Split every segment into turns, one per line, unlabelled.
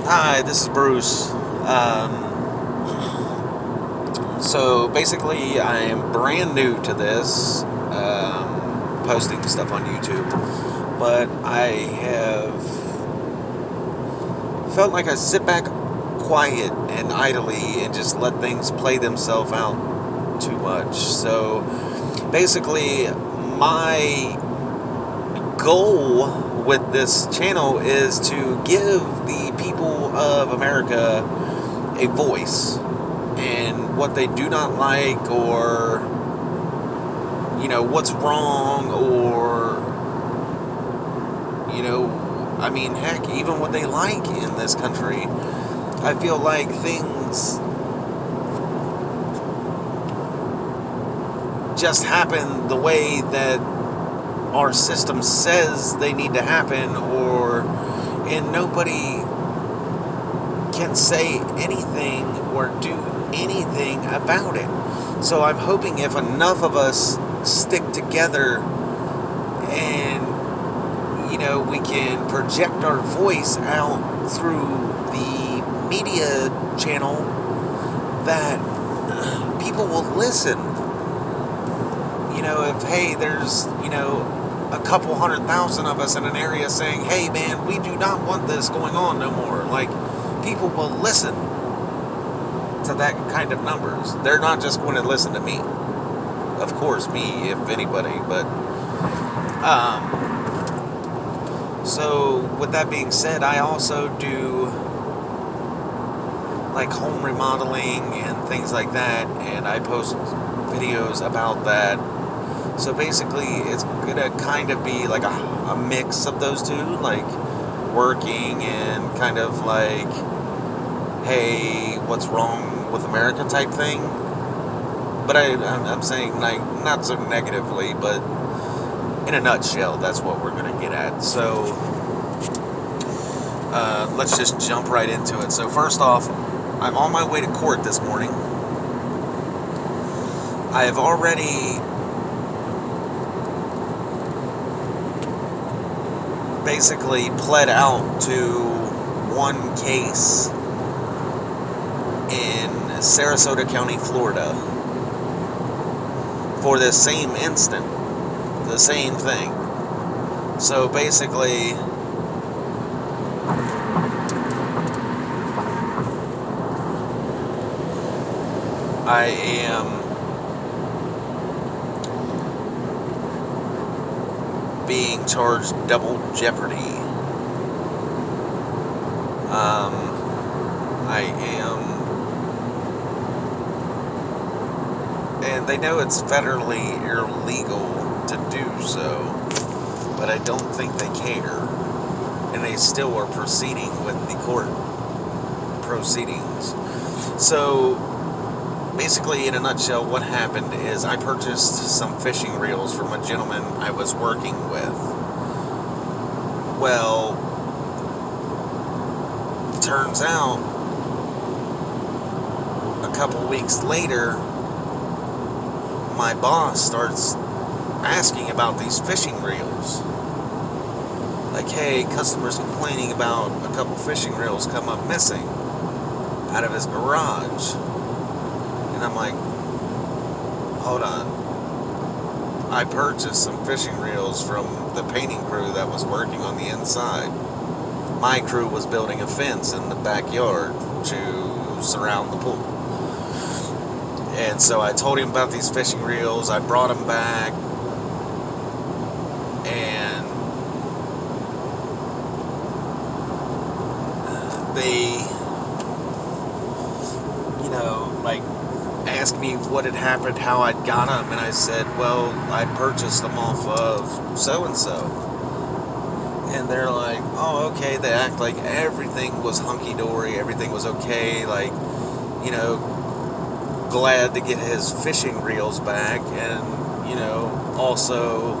Hi, this is Bruce. So basically, I am brand new to this, posting stuff on YouTube, but I have felt like I sit back quiet and idly and just let things play themselves out too much. So basically, my goal with this channel is to give the people of America a voice, and what they do not like, or what's wrong, or I mean, heck, even what they like in this country. I feel like things just happen the way that our system says they need to happen, and nobody can say anything or do anything about it. So I'm hoping if enough of us stick together and we can project our voice out through the media channel, that people will listen. If there's a couple 100,000 of us in an area saying, hey man, we do not want this going on no more, like, people will listen to that kind of numbers. They're not just going to listen to me. Of course, me, if anybody, but so with that being said, I also do like home remodeling and things like that, and I post videos about that. So basically, it's gonna kind of be like a mix of those two, like working and kind of like, hey, what's wrong with America type thing. But I'm saying, like, not so negatively, but in a nutshell, that's what we're gonna get at. So let's just jump right into it. So first off, I'm on my way to court this morning. I have already basically pled out to one case in Sarasota County, Florida, for this same instant, the same thing. So basically, I am being charged double jeopardy. I am, and they know it's federally illegal to do so, but I don't think they care, and they still are proceeding with the court proceedings. So basically, in a nutshell, what happened is I purchased some fishing reels from a gentleman I was working with. Well, turns out a couple weeks later, my boss starts asking about these fishing reels. Like, hey, customers complaining about a couple fishing reels come up missing out of his garage. And I'm like, hold on. I purchased some fishing reels from the painting crew that was working on the inside. My crew was building a fence in the backyard to surround the pool. And so I told him about these fishing reels. I brought them back. And they, like, asked me what had happened, how I'd got them, and I said, well, I purchased them off of so-and-so. And they're like, oh, okay. They act like everything was hunky-dory, everything was okay, like, glad to get his fishing reels back, and, also,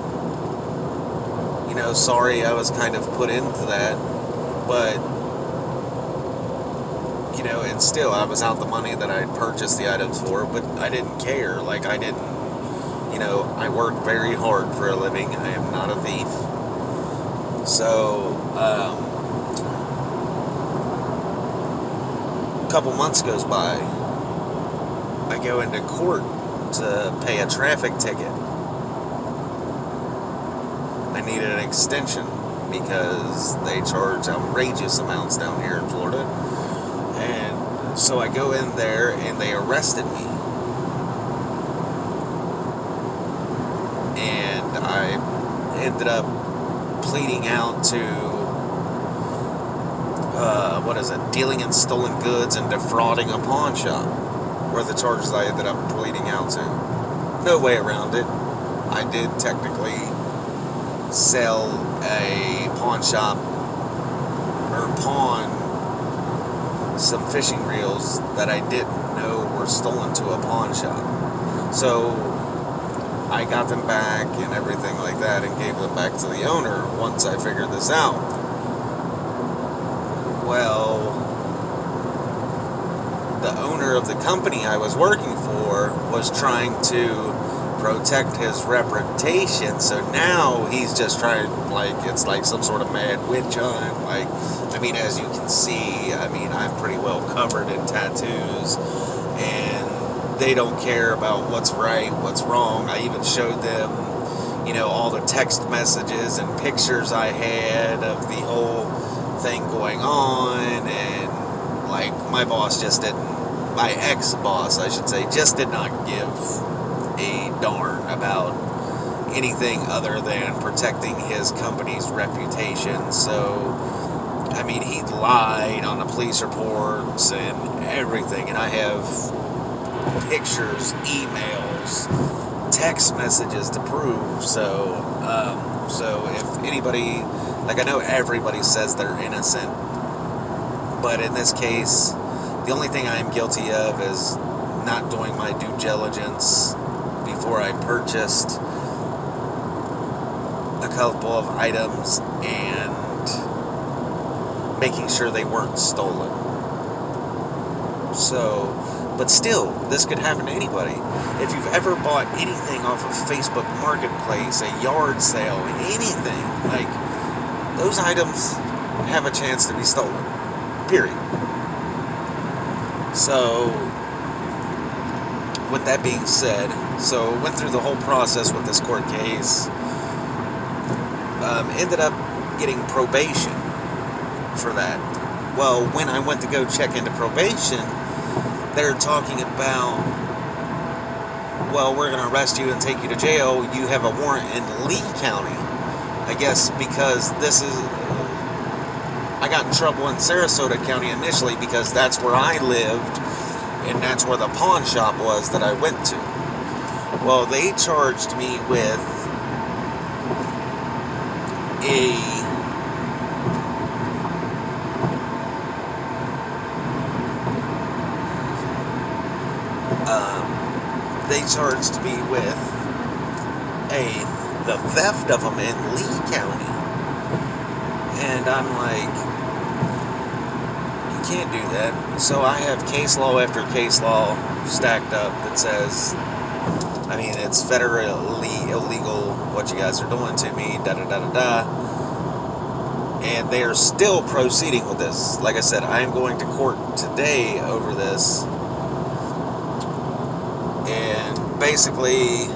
sorry I was kind of put into that, but, and still, I was out the money that I had purchased the items for, but I didn't care. Like, I didn't, I work very hard for a living. I am not a thief. So, couple months goes by. I go into court to pay a traffic ticket. I needed an extension because they charge outrageous amounts down here in Florida. And so I go in there and they arrested me. And I ended up pleading out to dealing in stolen goods and defrauding a pawn shop, were the charges I ended up pleading out to. No way around it. I did technically sell a pawn shop, or pawn some fishing reels that I didn't know were stolen to a pawn shop. So I got them back and everything like that and gave them back to the owner once I figured this out. Well, the owner of the company I was working for was trying to protect his reputation, so now he's just trying, it's like some sort of mad witch hunt. I mean, as you can see, I'm pretty well covered in tattoos, and they don't care about what's right, what's wrong. I even showed them, all the text messages and pictures I had of the whole thing going on, and my ex-boss, I should say, just did not give a darn about anything other than protecting his company's reputation. So, he lied on the police reports and everything, and I have pictures, emails, text messages to prove. So if anybody, I know everybody says they're innocent, but in this case, the only thing I am guilty of is not doing my due diligence before I purchased a couple of items and making sure they weren't stolen. So, but still, this could happen to anybody. If you've ever bought anything off of Facebook Marketplace, a yard sale, anything, those items have a chance to be stolen. Period. So, with that being said, went through the whole process with this court case. Ended up getting probation for that. Well, when I went to go check into probation, they're talking about, we're going to arrest you and take you to jail. You have a warrant in Lee County. I guess because I got in trouble in Sarasota County initially because that's where I lived and that's where the pawn shop was that I went to. Well, they charged me with the theft of them in Lee County. And I'm like, you can't do that. So I have case law after case law stacked up that says, it's federally illegal what you guys are doing to me, da-da-da-da-da. And they are still proceeding with this. Like I said, I am going to court today over this. And basically,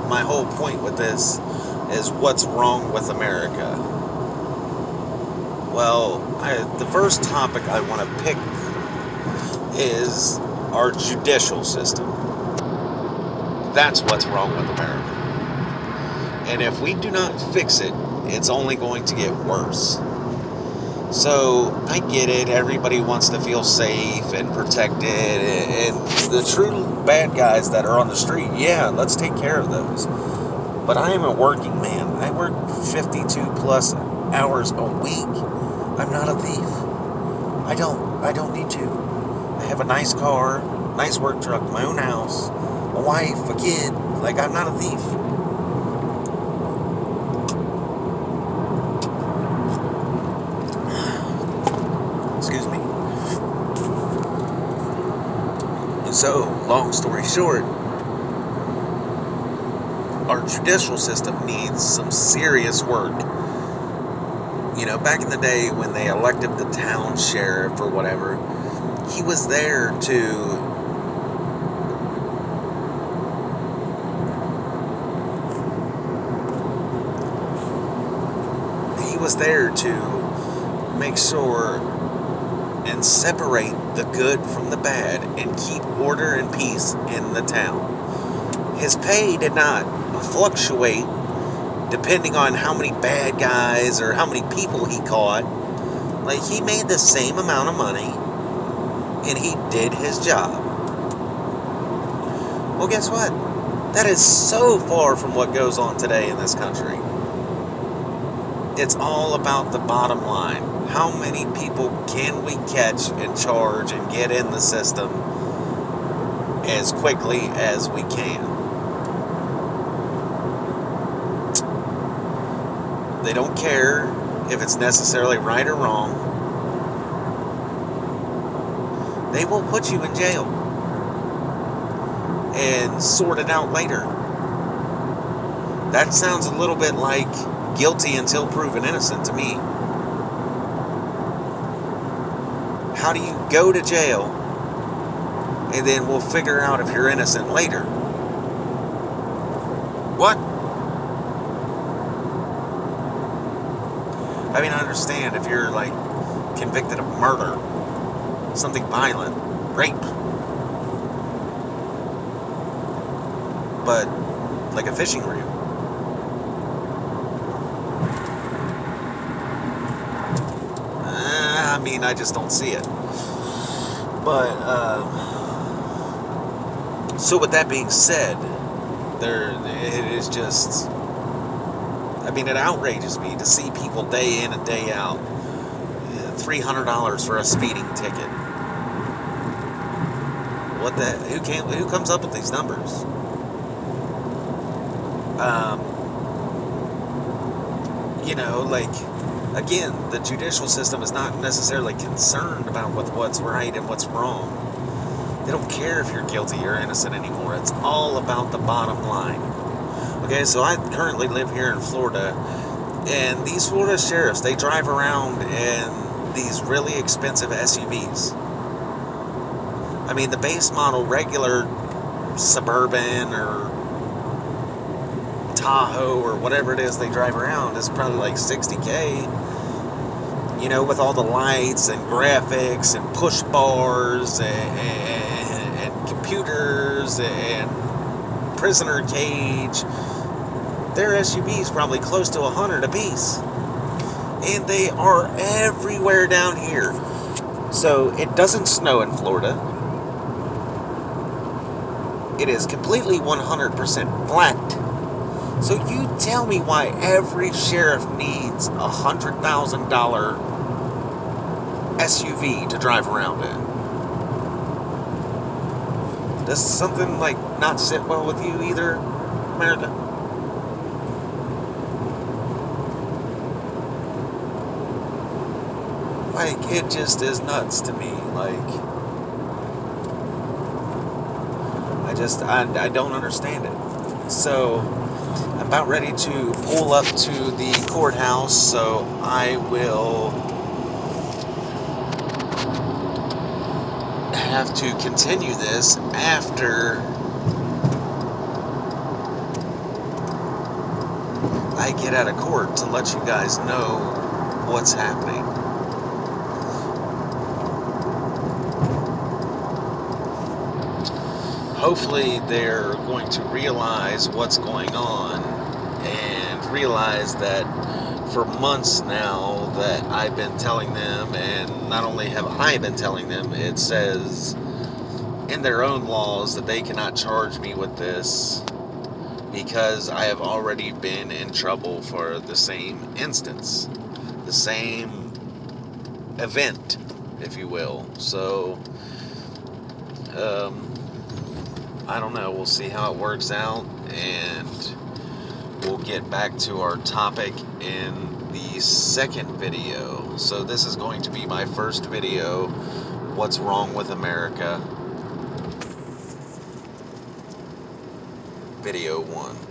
my whole point with this is what's wrong with America. Well, the first topic I want to pick is our judicial system. That's what's wrong with America. And if we do not fix it, it's only going to get worse. So, I get it, everybody wants to feel safe and protected, and the true bad guys that are on the street, yeah, let's take care of those. But I am a working man. I work 52 plus hours a week. I'm not a thief. I don't need to. I have a nice car, nice work truck, my own house, a wife, a kid. I'm not a thief. Excuse me. So, long story short, our judicial system needs some serious work. Back in the day when they elected the town sheriff or whatever, he was there to make sure and separate the good from the bad and keep order and peace in the town. His pay did not fluctuate depending on how many bad guys or how many people he caught. Like, he made the same amount of money and he did his job. Well, guess what? That is so far from what goes on today in this country. It's all about the bottom line. How many people can we catch and charge and get in the system as quickly as we can? They don't care if it's necessarily right or wrong. They will put you in jail and sort it out later. That sounds a little bit like guilty until proven innocent to me. How do you go to jail and then we'll figure out if you're innocent later? What? I mean, I understand if you're like convicted of murder, something violent, rape. But like a fishing reel. I mean, I just don't see it. But, so with that being said, it is just, I mean, it outrages me to see people day in and day out, $300 for a speeding ticket. Who comes up with these numbers? Like, again, the judicial system is not necessarily concerned about what's right and what's wrong. They don't care if you're guilty or innocent anymore. It's all about the bottom line. Okay, so I currently live here in Florida, and these Florida sheriffs, they drive around in these really expensive SUVs. I mean, the base model, regular Suburban or Tahoe or whatever it is they drive around is probably like $60K. With all the lights and graphics and push bars and computers and prisoner cage. Their SUVs probably close to $100 a piece. And they are everywhere down here. So it doesn't snow in Florida. It is completely 100% flat. So you tell me why every sheriff needs a $100,000 SUV to drive around in. Does something like not sit well with you either, America? Like, it just is nuts to me. Like, I don't understand it. So, I'm about ready to pull up to the courthouse, so I will have to continue this after I get out of court to let you guys know what's happening. Hopefully they're going to realize what's going on and realize that for months now that I've been telling them, and not only have I been telling them, it says in their own laws that they cannot charge me with this because I have already been in trouble for the same instance, the same event, if you will. So, I don't know. We'll see how it works out, and we'll get back to our topic in the second video. So this is going to be my first video, What's Wrong with America, video 1.